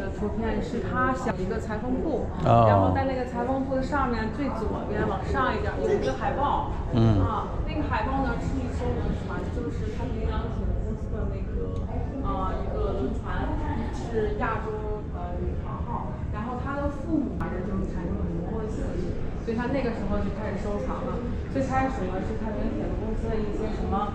的图片是他想一个裁缝铺，然后在那个裁缝铺的上面最左边往上一点有一个海报，那个海报呢是一艘轮船，就是太平洋铁路公司的那个一个轮船，是亚洲宇航号，然后他的父母就产生了很多的兴趣，所以他那个时候就开始收藏了。最开始呢是太平洋铁路公司的一些什么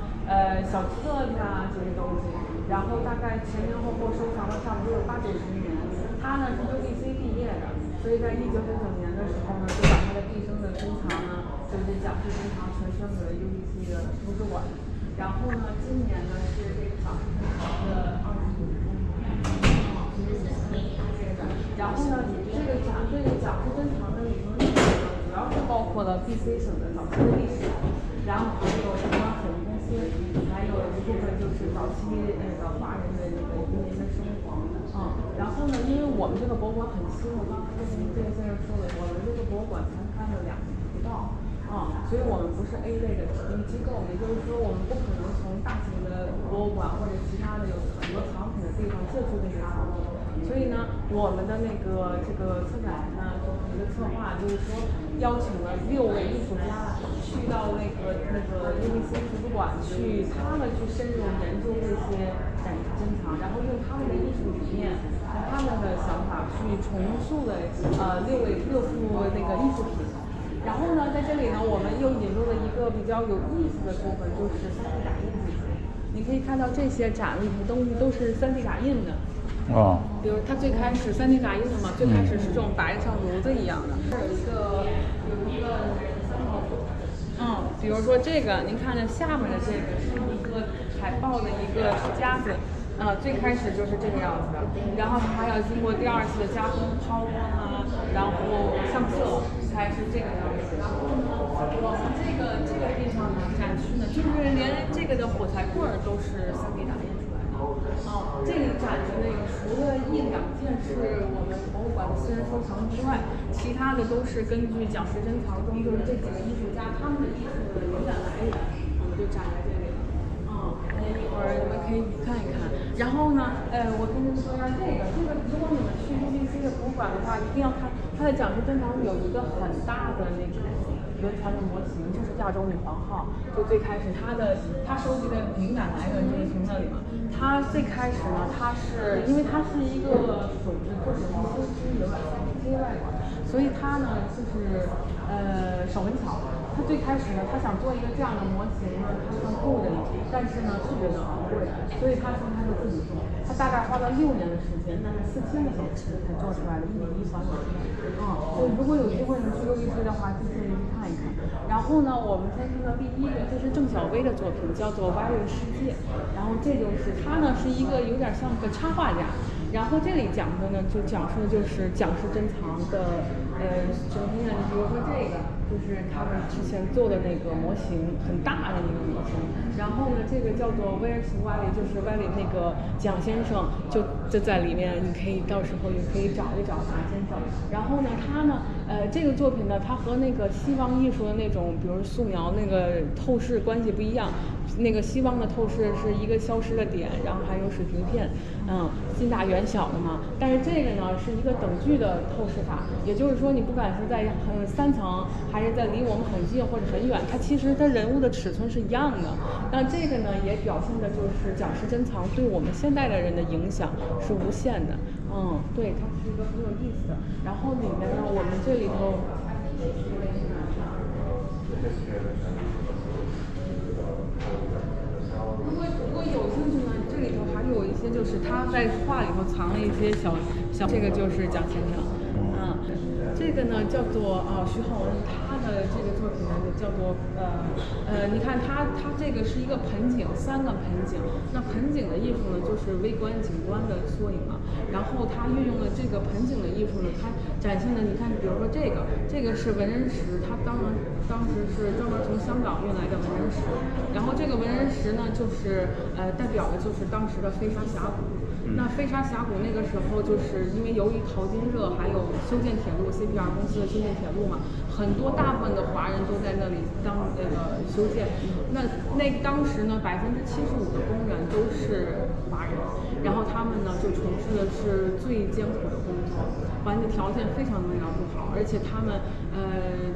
小册子啊这些东西。然后大概前后收藏了差不多有80-90年。他呢是 UBC 毕业的，所以在1999年的时候呢，就把他的毕生的珍藏呢，就是蒋氏珍藏全捐给了 UBC 的图书馆。然后呢，今年呢是这个蒋氏珍藏的25周年。然后呢，这个蒋氏珍藏的里头内容呢，主要是包括了 BC 省的早期的历史，然后还有中华铁路公司，还有一部分就是早期那个华人的那个移民的生活。然后呢，因为我们这个博物馆很新，我刚才跟这个先生说了，我们这个博物馆才开了2年不到，所以我们不是 A 类的体育机构，也就是说我们不可能从大型的博物馆或者其他的有很多藏品的地方借出这些藏品。所以呢，我们的这个策展人呢，就是一个策划，就是说邀请了6位艺术家去到那个UBC 图书馆去，他们去深入研究这些珍藏，然后用他们的艺术理念和他们的想法去重塑了6幅那个艺术品。然后呢，在这里呢，我们又引入了一个比较有意思的部分，就是 3D 打印技术。你可以看到这些展里的东西都是3D 打印的。比如它最开始3D 打印的嘛，最开始是这种白像炉子一样的。有一个比如说这个，您看着下面的这个是一个海报的一个夹子，最开始就是这个样子的，然后它还要经过第2次的加工、抛光啊，然后上色才是这个样子。然后呢，我们这个地方呢展区呢，就是连这个的火柴棍都是3D 打印出来的。这里展的那个除了1-2件是我们博物馆的私人收藏之外，其他的都是根据蒋氏珍藏中就是这几个艺术家他们的艺术的灵感来源，我们就展在这里了。一会儿你们可以看一看。然后呢，我跟您说一下这个，如果你们去 UBC 的博物馆的话，一定要看它的蒋氏珍藏有一个很大的那个轮船的模型，就是亚洲女皇号。就最开始他收集的灵感来源就是从那里嘛。他最开始呢，因为它是一个做手工修织有点像接外馆，所以他呢就是手很巧。他最开始呢，他想做一个这样的模型呢，他算够的，但是呢是觉得昂贵，所以他说他就自己做。他大概花了6年的时间，但是4000个小时才做出来的1比1还原。所以如果有机会你去UBC的话，就建议去看一看。然后呢，我们先看到第1个，就是郑晓薇的作品，叫做《歪月世界》。然后这就是他呢是一个有点像个插画家。然后这里讲的呢，就讲述的就是蒋氏珍藏的什么呢？比如说这个，就是他们之前做的那个模型，很大的一个模型。然后呢，这个叫做威尔奇瓦里，就是瓦里那个蒋先生就在里面，你可以到时候也可以找一找蒋先生。然后呢，他呢，这个作品呢，它和那个西方艺术的那种，比如素描那个透视关系不一样。那个西方的透视是一个消失的点，然后还有水平片，近大远小的嘛。但是这个呢是一个等距的透视法，也就是说你不管是在3层，还是在离我们很近或者很远，它其实它人物的尺寸是一样的。那这个呢也表现的就是蒋氏珍藏对我们现代的人的影响是无限的。对，它是一个很有意思的。然后里面呢，我们这里头。如果有兴趣呢，这里头还有一些就是他在画里头藏了一些小，这个就是蒋先生，这个呢叫做徐浩文，他的这个作品呢就叫做你看他这个是一个盆景，3个盆景，那盆景的艺术呢就是微观景观的缩影嘛，然后他运用了这个盆景的艺术呢，他展现的你看，比如说这个是文人石，他当时是专门从香港运来的文人石，然后这个文人石呢就是代表的就是当时的飞沙峡谷。那飞沙峡谷那个时候就是因为由于淘金热，还有修建铁路 CPR 公司的修建铁路嘛，很多大部分的华人都在那里当那个修建。那当时呢，75%的工人都是华人，然后他们呢就从事的是最艰苦的工作，环境条件非常不好，而且他们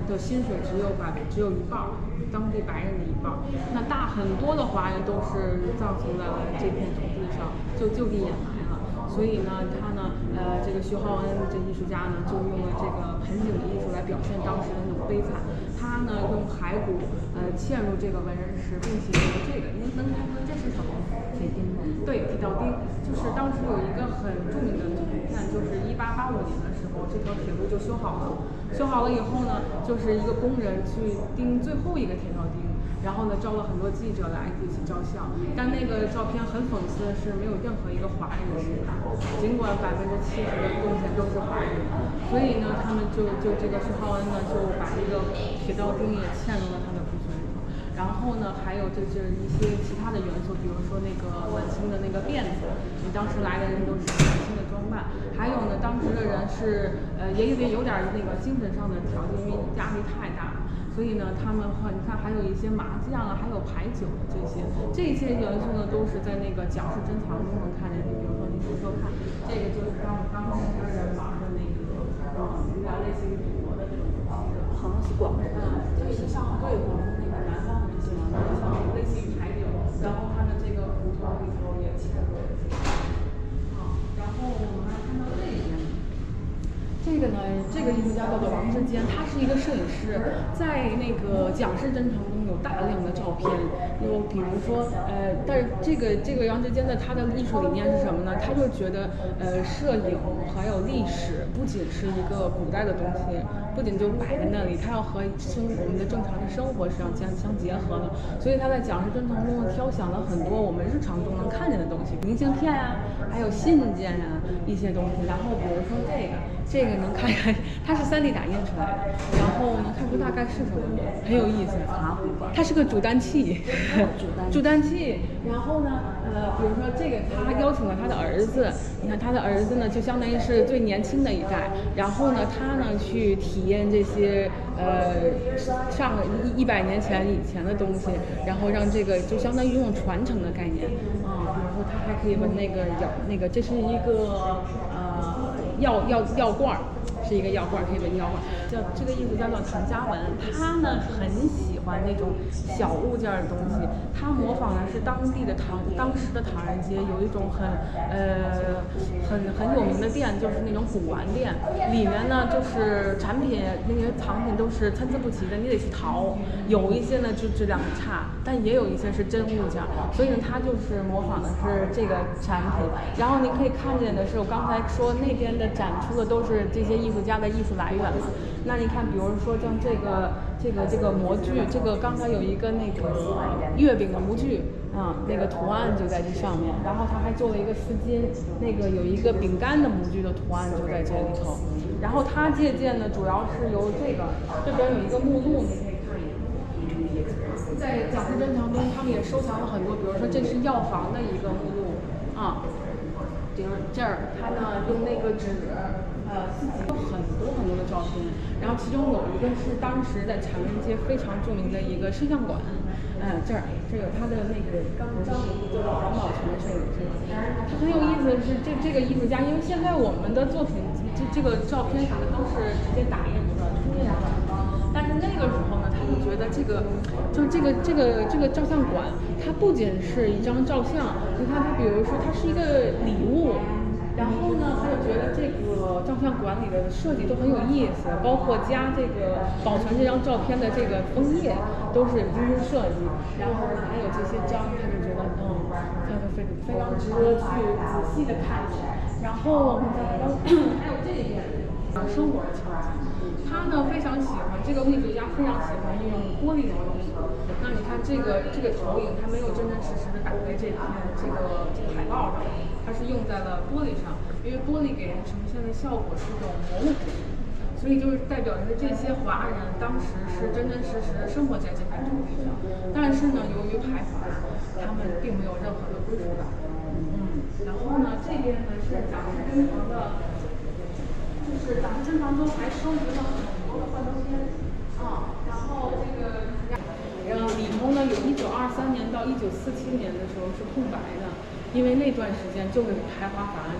的薪水只有一半，当地白人的一半。那很多的华人都是葬送在了这片土地上，就地掩埋了。所以呢，这个徐浩恩这艺术家呢，就用了这个盆景的艺术来表现当时的那种悲惨。他呢用骸骨嵌入这个文人石，并且用这个，您能看看这是什么？铁钉吗？对，铁条钉，就是当时有一个很著名的图片，就是1885年的时候，这条铁路就修好了。修好了以后呢，就是一个工人去钉最后一个铁条钉。然后呢，招了很多记者来一起照相，但那个照片很讽刺的是，没有任何一个华人的视角，尽管70%的贡献都是华人，所以呢，他们就这个施浩恩呢，就把这个铁道钉也嵌入了他的库存里头。然后呢，还有就是一些其他的元素，比如说那个晚清的那个辫子，当时来的人都是晚清的装扮。还有呢，当时的人是也有点那个精神上的条件，因为压力太大了。所以呢，他们你看还有一些麻将啊，还有牌九这些元素呢，都是在那个蒋氏珍藏中能看见。比如说，你比如说看这个，就是当时的人玩的那个，有点类似于赌博的这种东西。好像是广州的，就是像对广州那个南方的那些，像类似于牌九，然后它的这个骨头里头也嵌入了这个。然后我们还看到这边。这个呢，这个艺术家叫做王之坚，他是一个摄影师，在那个蒋氏珍藏中有大量的照片，比如说但是这个王之坚的他的艺术理念是什么呢？他就觉得摄影还有历史不仅是一个古代的东西，不仅就摆在那里，它要和我们的正常的生活是要相结合的。所以他在蒋氏珍藏中挑选了很多我们日常中能看见的东西，明信片啊，还有信件啊一些东西。然后比如说这个能看看，它是3D 打印出来的，然后能看出大概是什么，很有意思。它是个煮蛋器，煮蛋器。然后呢，比如说这个，他邀请了他的儿子，你看他的儿子呢，就相当于是最年轻的一代。然后呢，他呢去体验这些上100年以前的东西，然后让这个就相当于一种传承的概念啊。比如说他还可以闻那个，这是一个药罐儿，是一个药罐儿，可以闻药罐儿。这个艺术家叫唐嘉文，他呢很喜欢那种小物件的东西，他模仿的是当时的唐人街有一种很有名的店，就是那种古玩店，里面呢就是产品那些藏品都是参差不齐的，你得去淘，有一些呢就质量很差，但也有一些是真物件，所以呢他就是模仿的是这个产品。然后您可以看见的是，我刚才说那边的展出的都是这些艺术家的艺术来源嘛。那你看，比如说像这个模具，这个刚才有一个那个月饼的模具啊，那个图案就在这上面。然后他还做了一个丝巾，那个有一个饼干的模具的图案就在这里头。然后他借鉴的主要是由这边有一个目录，你可以看一眼。在蒋氏珍藏中，他们也收藏了很多，比如说这是药房的一个目录啊。这儿他呢用那个纸，自己有很多的照片，然后其中有一个是当时在长安街非常著名的一个摄像馆，这有他的那个张名叫做黄宝全摄影师。他很有意思的是，这个艺术家，因为现在我们的作品这个照片什么都是直接打印出来的，冲印出来的，但是那个时候呢，他就觉得这个照相馆，它不仅是一张照相，你看它比如说它是一个礼物。然后呢，他就觉得这个照相馆里的设计都很有意思，包括加这个保存这张照片的这个封页都是有精心设计。然后呢，还有这些章，他就觉得他就非常值得去仔细的看。然后我们再还有这边生活的情景，他呢非常喜欢这个艺术家非常喜欢用玻璃的东西。那你看这个投影，它没有真实的打在这个海报上。它是用在了玻璃上，因为玻璃给人呈现的效果是一种模糊感，所以就是代表着这些华人当时是真实的生活在这片土地上，但是呢，由于排华，他们并没有任何的归属感。然后呢，这边呢是咱们珍藏的，就是咱们珍藏中还收集了很多的幻灯片啊。然后这个，里头呢有1923年到1947年的时候是空白的，因为那段时间就是排华法案。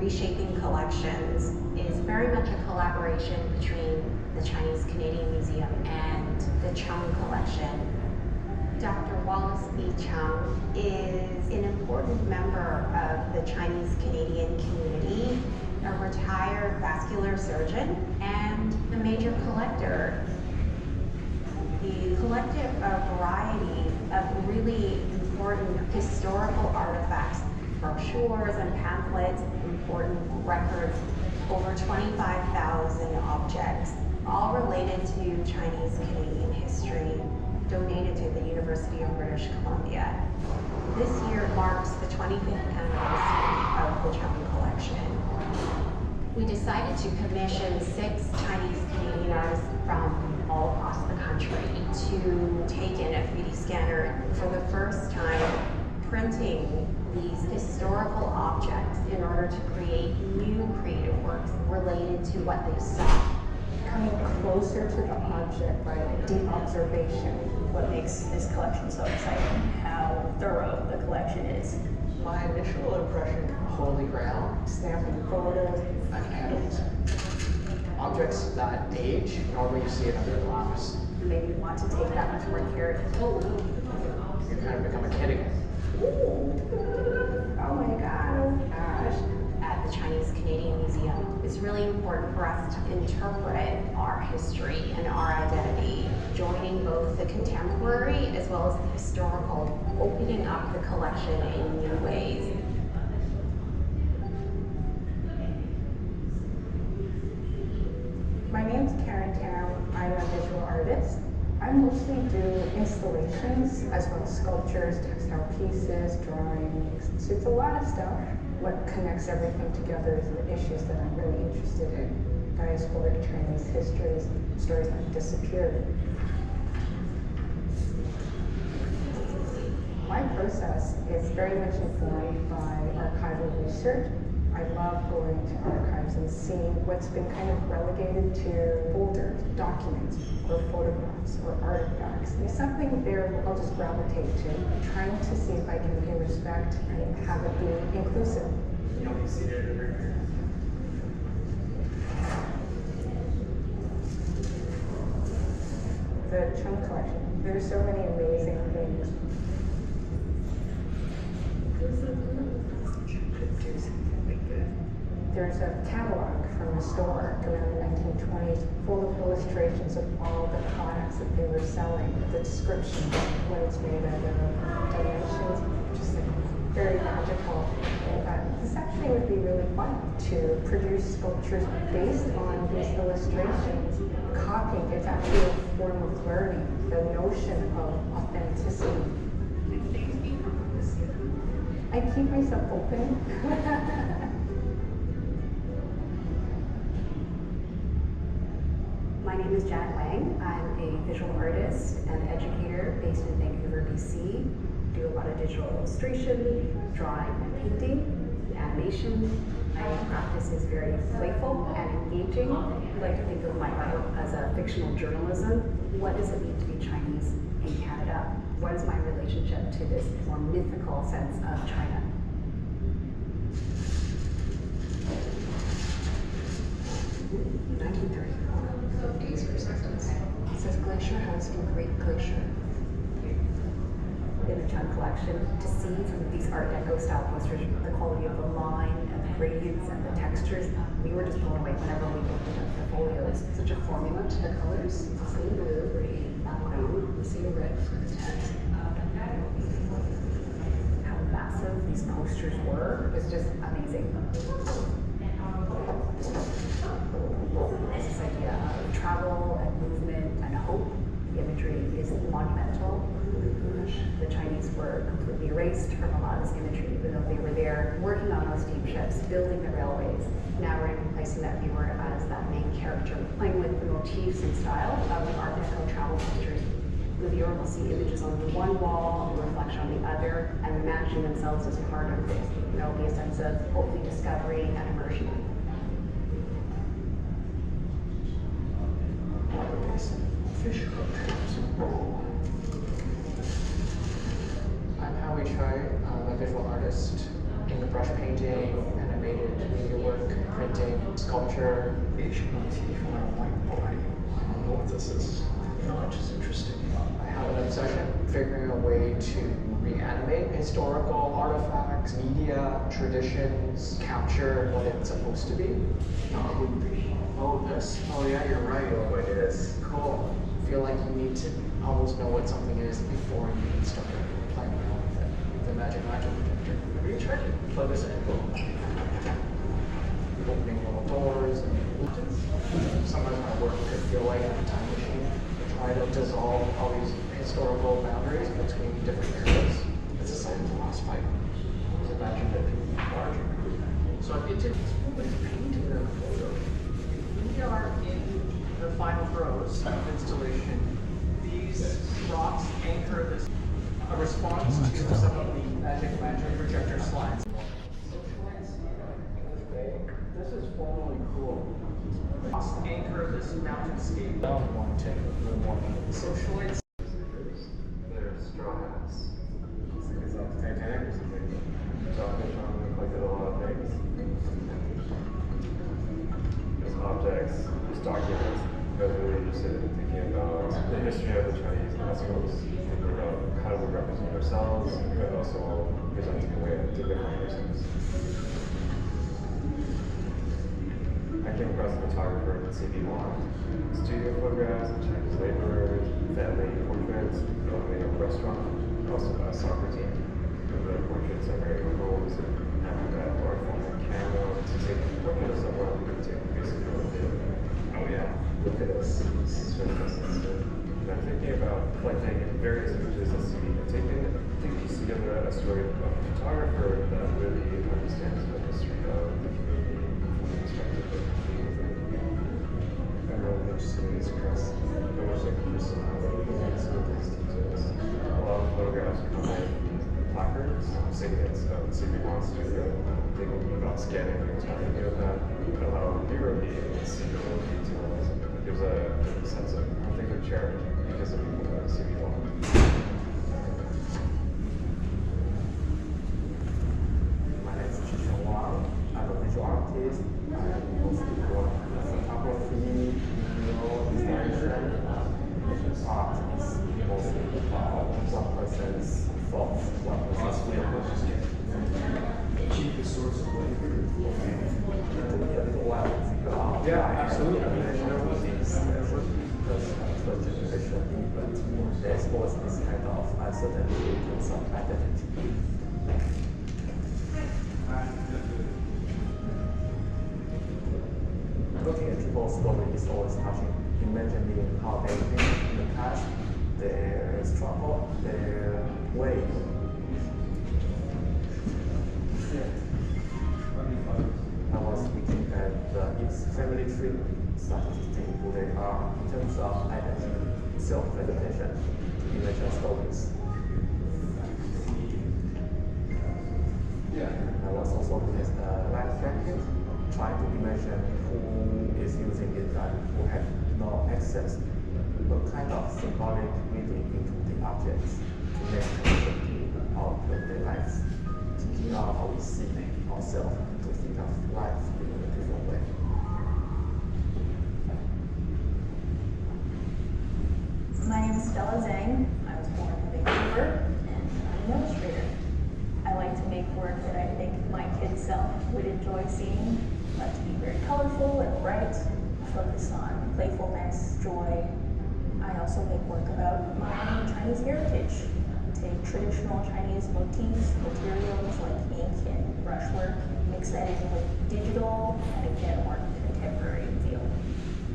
Reshaping collections is very much a collaboration between the Chinese Canadian Museum and the Chung Collection. Dr. Wallace B. Chung is an important member of the Chinese Canadian community, a retired vascular surgeon, and a major collector. He collected a variety of really important historical artifacts, brochures and pamphlets, important records, over 25,000 objects, all related to Chinese Canadian history, donated to the University of British Columbia. This year marks the 25th anniversary of the Chung Collection. We decided to commission 6 Chinese Canadian artists from all across the country to take in a 3D scanner for the first time, printing these historical objects in order to create new creative works related to what they saw. Coming closer to the object by deep observation. What makes this collection so exciting, how thorough the collection is. My initial impression, Holy Grail, Snapping photos. handles. Objects that age, normally you see it under glass. Made me want to take that much more care. You kind of become a kid again. Oh my gosh. At the Chinese Canadian Museum, it's really important for us to interpret our history and our identity, joining both the contemporary as well as the historical, opening up the collection in new ways. My name's Karen Tam. I'm a visual artist. I mostly do installations as well as sculptures, textile pieces, drawings. So it's a lot of stuff. What connects everything together is the issues that I'm really interested in. Diasporic Chinese histories, stories that have disappeared. My process is very much informed by archival research. I love going to archives and seeing what's been kind of relegated to folders, documents, or photographs, or artifacts. There's something there I'll just gravitate to, trying to see if I can pay respect and have it be inclusive. The Chung Collection. There's so many amazing things. There's a catalog from a store around the 1920s full of illustrations of all the products that they were selling, the description of what it's made of, dimensions, just like very magical. And this actually would be really fun to produce sculptures based on these illustrations. Copying is actually a form of learning, the notion of authenticity. I keep myself open. My name is Jan Wang. I'm a visual artist and educator based in Vancouver, BC. Do a lot of digital illustration, drawing and painting, animation. My practice is very playful and engaging. I like to think of my art as a fictional journalism. What does it mean to be Chinese in Canada? What is my relationship to this more mythical sense of China? It says Glacier House in Great Glacier. In the Chung Collection, to see some of these Art Deco style posters, the quality of the line and the gradients and the textures, we were just blown away whenever we opened up the folios. Such a formula to the colors. See blue, green, background, see red for the text. How massive these posters were is just amazing. This idea of travel and movement and hope, the imagery is monumental. The Chinese were completely erased from a lot of this imagery, even though they were there working on those steamships, building the railways. Now we're in a place placing that viewer as that main character, playing with the motifs and style of the Art Deco travel posters. The viewer will see images on the one wall, a reflection on the other, and imagining themselves as part of this. There will be a sense of hopefully discovery and immersion. I'm Howie Choi. I'm a visual artist in the brush painting, animated media work, printing, sculpture. Asian motif on a whiteboard. I don't know what this is. No, it's just interesting. I have an obsession figuring a way to reanimate historical artifacts, media, traditions, capture what it's supposed to be. No, it wouldn't be. Oh, this. Oh, yeah, you're right. Oh, it is. Cool. I feel like you need to almost know what something is before you can start playing around with it. The magic projector. Have you tried to plug this in? Opening little doors. Sometimes my work could feel like a time machine. Try to dissolve all these historical boundaries between different areas. It's a sign of the lost fight. I was imagining that people were larger. So I did somebody's painting a photo. We are in the final throes of installation. These rocks anchor this a response to some of the magic lantern projector slides. This is formally cool. Rocks anchor this mountainscape. Socialites. They're straw hats. It's like Titanic or something. Johnny John collected a lot of things. These objects, these documents, I was really interested in thinking about the history of the Chinese West, thinking about how do we represent ourselves, but also presenting a way to dignify ourselves. I came across a photographer at C.B. Wong. Studio photographs of Chinese laborers, family portraits, filming a restaurant, also a soccer team. The portraits are very close and having that art form of camera to take a portrait of someone and take basically a video. Oh yeah, look at this. This is really fascinating. And I'm thinking about collecting various images of C.B. and taking a piece together a story of a photographer that really understands the history of the community from the perspective of I'm really interested in these crafts. How much like personality and some of these details. A lot of photographs come with placards, signets of C.B. Wong's studio. Thinking about scanning the entire idea of that, and allow a viewer to be able to see the little details. It gives a sense of how things are cherished because of people that C.B. Wong. My name is Chichen Wang. I'm a visual artist. I mostly work in photography, video, installation. Art is mostly about one person's thoughts, one person's feelings. Cheapest source of labor. It took me a little while to figure out Yeah, absolutely. Because first generation immigrant, there's always this kind of uncertainty in terms of identity. Looking at people's story is always touching. Imagining how they came in the past, their struggle, their way. I was thinking that its family tree started to think who they are in terms of identity, self-presentation, imagine stories. I was also looking at the life jacket, trying to imagine who is using it and who had no access, but kind of symbolic reading into the objects to make connection to our everyday lives, thinking about how we see ourselves, to think of life in a different way. My name is Stella Zhang. I was born in Vancouver, and I'm an illustrator. I like to make work that I think my kid self would enjoy seeing. I like to be very colorful and bright, focus on playfulness, joy. I also make work about my Chinese heritage. Take traditional Chinese motifs, materials like ink and brushwork, mix that in with digital, and get a more contemporary feel.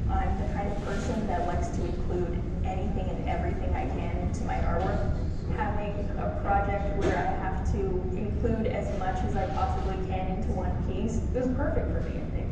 I'm the kind of person that likes to include anything and everything I can into my artwork. Having a project where I have to include as much as I possibly can into one piece is perfect for me, I think.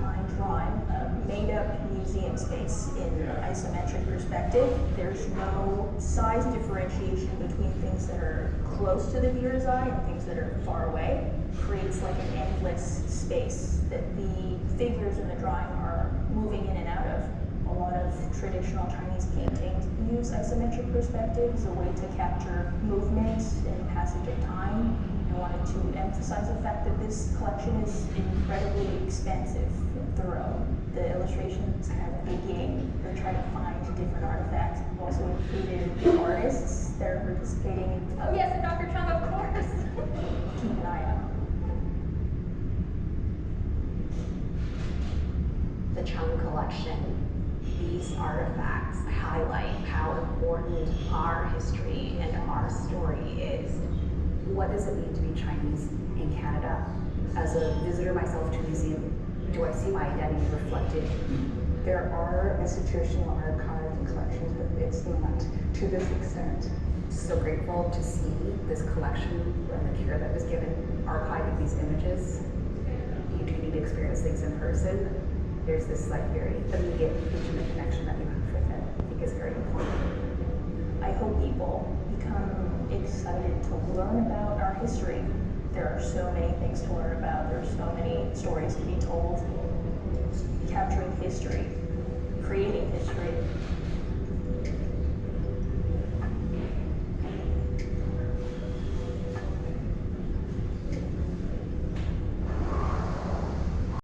mind drawing a made-up museum space in isometric perspective. There's no size differentiation between things that are close to the viewer's eye and things that are far away. It creates like an endless space that the figures in the drawing are moving in and out of. A lot of traditional Chinese paintings use isometric perspective as a way to capture movement and passage of time. I wanted to emphasize the fact that this collection is incredibly expansive and thorough. The illustrations have a big game. They try to find different artifacts. I've also included artists that are participating. Oh yes, and Dr. Chung, of course. Keep an eye out. The Chung collection, these artifacts highlight how important our history and our story is. What does it mean to be Chinese in Canada? As a visitor myself to a museum, do I see my identity reflected? There are institutional archives and collections, but it's not to this extent. So grateful to see this collection and the care that was given archiving these images. You do need to experience things in person. There's this like very immediate intimate connection that you have with it. I think is very important. I hope people become excited to learn about our history. There are so many things to learn about. There are so many stories to be told. Capturing history, creating history,